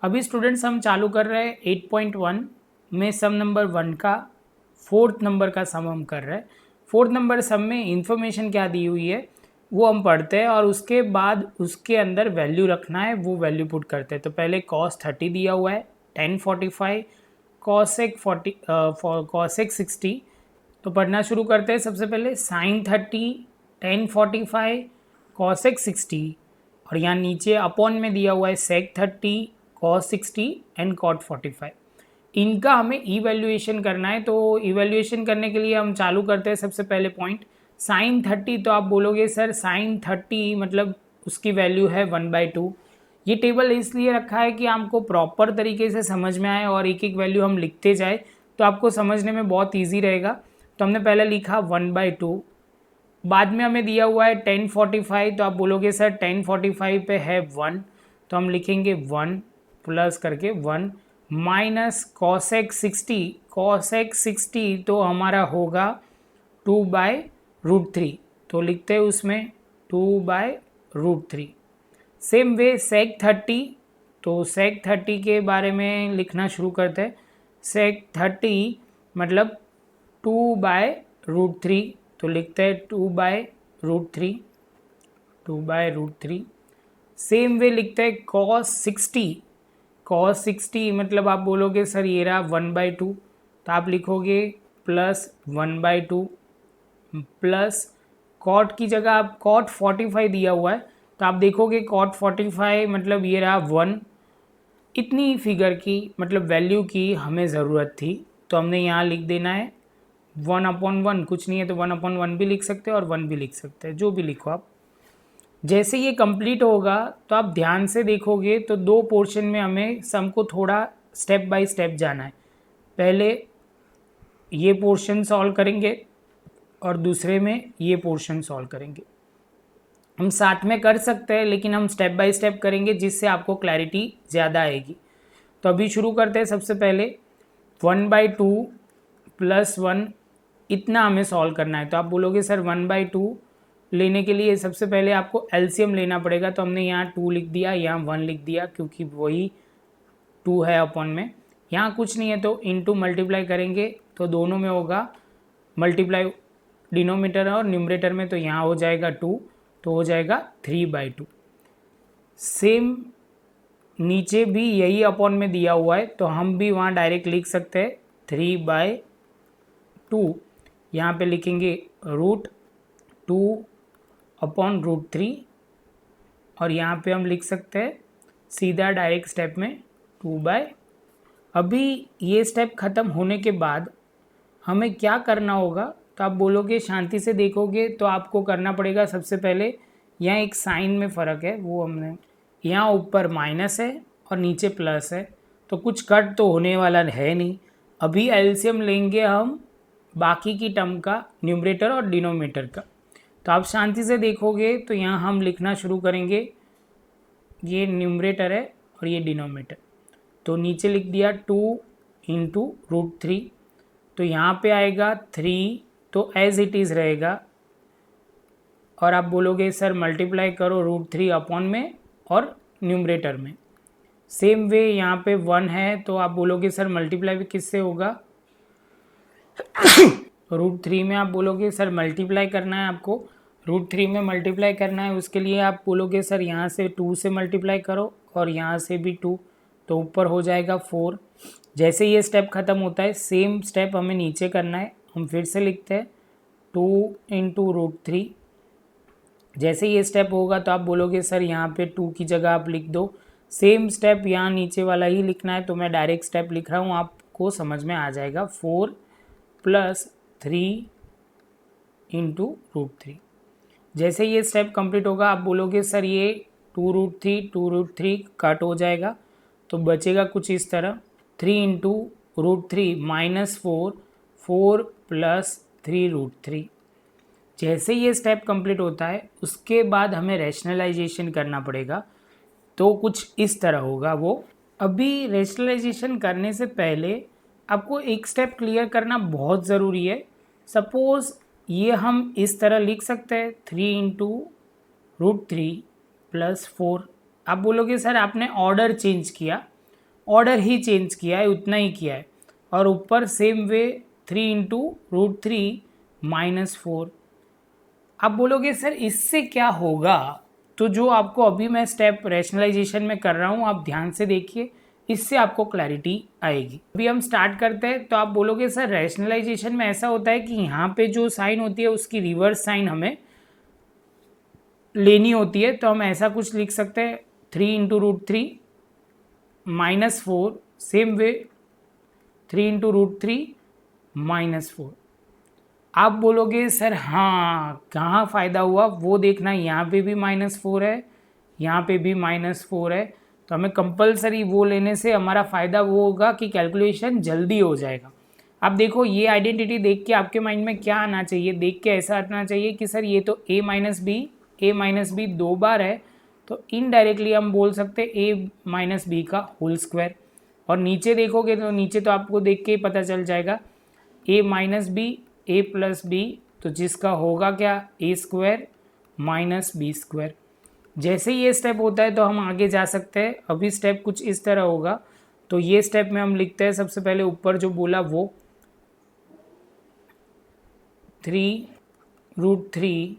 अभी स्टूडेंट्स हम चालू कर रहे हैं 8.1 में सम नंबर 1 का 4th नंबर का सम हम कर रहे हैं। 4th नंबर सम में इंफॉर्मेशन क्या दी हुई है वो हम पढ़ते हैं और उसके बाद उसके अंदर वैल्यू रखना है, वो वैल्यू पुट करते हैं। तो पहले cos 30 दिया हुआ है 1045, cosec 60। तो पढ़ना शुरू करते हैं। सबसे पहले sin 30 1045 cosec 60 और यहाँ नीचे अपॉन में दिया हुआ है sec 30 cos 60 एंड cot 45। इनका हमें इवैल्यूएशन करना है। तो इवैल्यूएशन करने के लिए हम चालू करते हैं। सबसे पहले पॉइंट sin 30, तो आप बोलोगे सर sin 30 मतलब उसकी वैल्यू है 1/2। ये टेबल इसलिए रखा है कि आपको प्रॉपर तरीके से समझ में आए और एक एक वैल्यू हम लिखते जाए तो आपको समझने में बहुत ईजी रहेगा। तो हमने पहले लिखा 1/2, बाद में हमें दिया हुआ है 1045। तो आप बोलोगे सर 1045 पे है 1, तो हम लिखेंगे 1 प्लस करके 1 माइनस cosec 60। cosec 60 तो हमारा होगा 2/√3, तो लिखते हैं उसमें 2/√3। सेम वे sec 30, तो sec 30 के बारे में लिखना शुरू करते हैं। sec 30 मतलब 2/√3, तो लिखते हैं 2/√3, 2/√3। सेम वे लिखते हैं cos 60। cos 60 मतलब आप बोलोगे सर ये रहा 1/2, तो आप लिखोगे प्लस 1/2 प्लस cot की जगह आप cot 45 दिया हुआ है, तो आप देखोगे cot 45 मतलब ये रहा 1। इतनी फिगर की मतलब वैल्यू की हमें ज़रूरत थी, तो हमने यहाँ लिख देना है 1/1। कुछ नहीं है तो 1/1 भी लिख सकते हैं और 1 भी लिख सकते हैं, जो भी लिखो आप। जैसे ये कंप्लीट होगा तो आप ध्यान से देखोगे तो दो पोर्शन में हमें सम को थोड़ा स्टेप बाय स्टेप जाना है। पहले ये पोर्शन सॉल्व करेंगे और दूसरे में ये पोर्शन सॉल्व करेंगे। हम साथ में कर सकते हैं लेकिन हम स्टेप बाय स्टेप करेंगे जिससे आपको क्लैरिटी ज़्यादा आएगी। तो अभी शुरू करते हैं। सबसे पहले 1/2 प्लस 1 इतना हमें सॉल्व करना है। तो आप बोलोगे सर 1/2 लेने के लिए सबसे पहले आपको एलसीएम लेना पड़ेगा। तो हमने यहाँ 2 लिख दिया, यहाँ 1 लिख दिया क्योंकि वही 2 है अपॉन में। यहाँ कुछ नहीं है तो इनटू मल्टीप्लाई करेंगे तो दोनों में होगा मल्टीप्लाई, डिनोमिनेटर और न्यूमरेटर में, तो यहाँ हो जाएगा 2, तो हो जाएगा 3/2। सेम नीचे भी यही अपॉन में दिया हुआ है तो हम भी वहाँ डायरेक्ट लिख सकते हैं 3/2। यहाँ पे लिखेंगे √2/√3 और यहाँ पे हम लिख सकते हैं सीधा डायरेक्ट स्टेप में 2/। अभी ये स्टेप ख़त्म होने के बाद हमें क्या करना होगा, तो आप बोलोगे शांति से देखोगे तो आपको करना पड़ेगा। सबसे पहले यहाँ एक साइन में फ़र्क है, वो हमने यहाँ ऊपर माइनस है और नीचे प्लस है, तो कुछ कट तो होने वाला है नहीं। अभी एलसीएम लेंगे हम बाकी की टर्म का, न्यूमरेटर और डिनोमिनेटर का। तो आप शांति से देखोगे तो यहाँ हम लिखना शुरू करेंगे, ये न्यूमरेटर है और ये डिनोमिनेटर। तो नीचे लिख दिया 2 × √3, तो यहाँ पे आएगा 3, तो एज इट इज़ रहेगा। और आप बोलोगे सर मल्टीप्लाई करो √3 अपॉन में और न्यूमरेटर में। सेम वे यहाँ पे 1 है तो आप बोलोगे सर मल्टीप्लाई भी किससे होगा √3 में। आप बोलोगे सर मल्टीप्लाई करना है आपको, √3 में मल्टीप्लाई करना है। उसके लिए आप बोलोगे सर यहाँ से 2 से मल्टीप्लाई करो और यहाँ से भी 2, तो ऊपर हो जाएगा 4। जैसे ये स्टेप ख़त्म होता है सेम स्टेप हमें नीचे करना है। हम फिर से लिखते हैं 2 × √3। जैसे ये स्टेप होगा तो आप बोलोगे सर यहाँ पे 2 की जगह आप लिख दो। सेम स्टेप यहाँ नीचे वाला ही लिखना है, तो मैं डायरेक्ट स्टेप लिख रहा हूँ, आपको समझ में आ जाएगा। 4 + 3 × √3। जैसे ये स्टेप कंप्लीट होगा आप बोलोगे सर ये 2√3 कट हो जाएगा, तो बचेगा कुछ इस तरह 3 × √3 -4 4 + 3√3। जैसे ये स्टेप कंप्लीट होता है उसके बाद हमें रैशनलाइजेशन करना पड़ेगा, तो कुछ इस तरह होगा वो। अभी रैशनलाइजेशन करने से पहले आपको एक स्टेप क्लियर करना बहुत ज़रूरी है। सपोज़ ये हम इस तरह लिख सकते हैं 3 × √3 + 4। आप बोलोगे सर आपने ऑर्डर चेंज किया, ऑर्डर ही चेंज किया है, उतना ही किया है। और ऊपर same way 3 into root three minus 4। आप बोलोगे सर इससे क्या होगा, तो जो आपको अभी मैं स्टेप रैशनलाइजेशन में कर रहा हूँ आप ध्यान से देखिए, इससे आपको क्लैरिटी आएगी। अभी हम स्टार्ट करते हैं। तो आप बोलोगे सर रैशनलाइजेशन में ऐसा होता है कि यहाँ पे जो साइन होती है उसकी रिवर्स साइन हमें लेनी होती है। तो हम ऐसा कुछ लिख सकते हैं 3 into root three minus 4, same way 3 into root three minus 4। आप बोलोगे सर हाँ कहाँ फ़ायदा हुआ वो देखना, यहाँ पे भी -4 है, यहाँ पे भी -4 है। तो हमें कंपलसरी वो लेने से हमारा फ़ायदा वो होगा कि कैलकुलेशन जल्दी हो जाएगा। अब देखो ये आइडेंटिटी देख के आपके माइंड में क्या आना चाहिए, देख के ऐसा आना चाहिए कि सर ये तो a माइनस बी 2 बार है, तो इनडायरेक्टली हम बोल सकते a माइनस बी का होल स्क्वायर। और नीचे देखोगे तो नीचे तो आपको देख के ही पता चल जाएगा a minus b a plus b, तो जिसका होगा क्या a square minus b square. जैसे ये स्टेप होता है तो हम आगे जा सकते हैं। अभी स्टेप कुछ इस तरह होगा। तो ये स्टेप में हम लिखते हैं सबसे पहले ऊपर जो बोला वो 3 रूट थ्री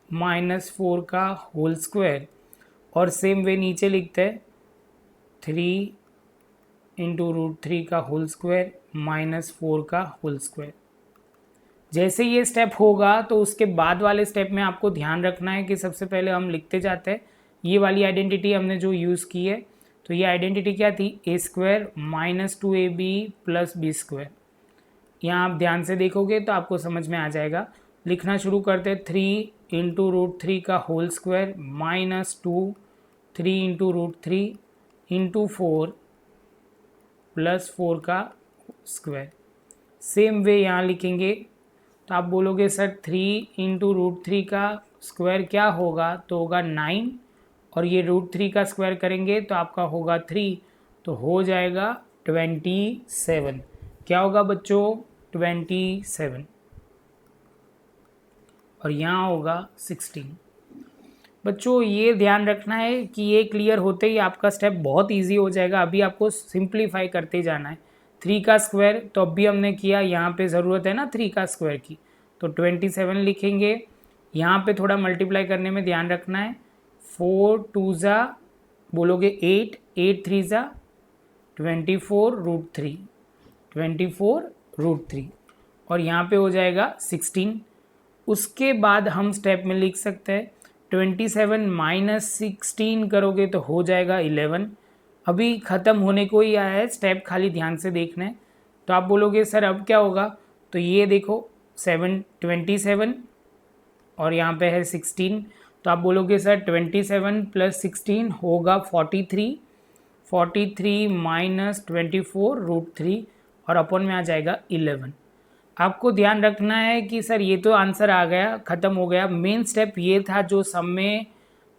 माइनस 4 का होल स्क्वायर, और सेम वे नीचे लिखते हैं 3 इंटू रूट थ्री का होल स्क्वायर माइनस 4 का होल स्क्वायर। जैसे ये स्टेप होगा तो उसके बाद वाले स्टेप में आपको ध्यान रखना है कि सबसे पहले हम लिखते जाते हैं ये वाली आइडेंटिटी हमने जो यूज़ की है। तो ये आइडेंटिटी क्या थी, A square minus 2ab plus B square. यहाँ आप ध्यान से देखोगे तो आपको समझ में आ जाएगा। लिखना शुरू करते हैं 3 इंटू रूट थ्री का whole square minus 2 3 into root three into 4 plus 4 का स्क्वायर। सेम वे यहाँ लिखेंगे तो आप बोलोगे सर 3 इंटू रूट थ्री का स्क्वायर क्या होगा, तो होगा 9, और ये रूट थ्री का स्क्वायर करेंगे तो आपका होगा 3, तो हो जाएगा 27। क्या होगा बच्चों 27, और यहाँ होगा 16। बच्चों ये ध्यान रखना है कि ये क्लियर होते ही आपका स्टेप बहुत इजी हो जाएगा। अभी आपको सिंप्लीफाई करते जाना है। 3 का स्क्वायर तो अभी हमने किया, यहाँ पे ज़रूरत है ना 3 का स्क्वायर की, तो 27 लिखेंगे। यहाँ पे थोड़ा मल्टीप्लाई करने में ध्यान रखना है। 4 2 ज़ा बोलोगे 8, 8 3 ज़ा 24 रूट थ्री 24 रूट थ्री, और यहाँ पे हो जाएगा 16। उसके बाद हम स्टेप में लिख सकते हैं 27 माइनस 16 करोगे तो हो जाएगा 11। अभी ख़त्म होने को ही आया है स्टेप, खाली ध्यान से देखना है। तो आप बोलोगे सर अब क्या होगा, तो ये देखो 27 और यहाँ पे है 16, तो आप बोलोगे सर 27 प्लस 16 होगा 43 माइनस 24 रूट थ्री, और अपन में आ जाएगा 11। आपको ध्यान रखना है कि सर ये तो आंसर आ गया, ख़त्म हो गया। मेन स्टेप ये था जो सम में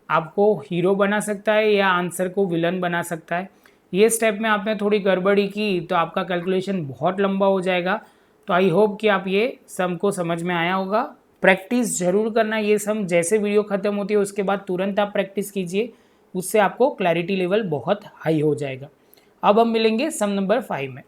आपको हीरो बना सकता है या आंसर को विलन बना सकता है। ये स्टेप में आपने थोड़ी गड़बड़ी की तो आपका कैलकुलेशन बहुत लंबा हो जाएगा। तो आई होप कि आप ये सम को समझ में आया होगा। प्रैक्टिस ज़रूर करना ये सम, जैसे वीडियो ख़त्म होती है उसके बाद तुरंत आप प्रैक्टिस कीजिए, उससे आपको क्लैरिटी लेवल बहुत हाई हो जाएगा। अब हम मिलेंगे सम नंबर 5 में।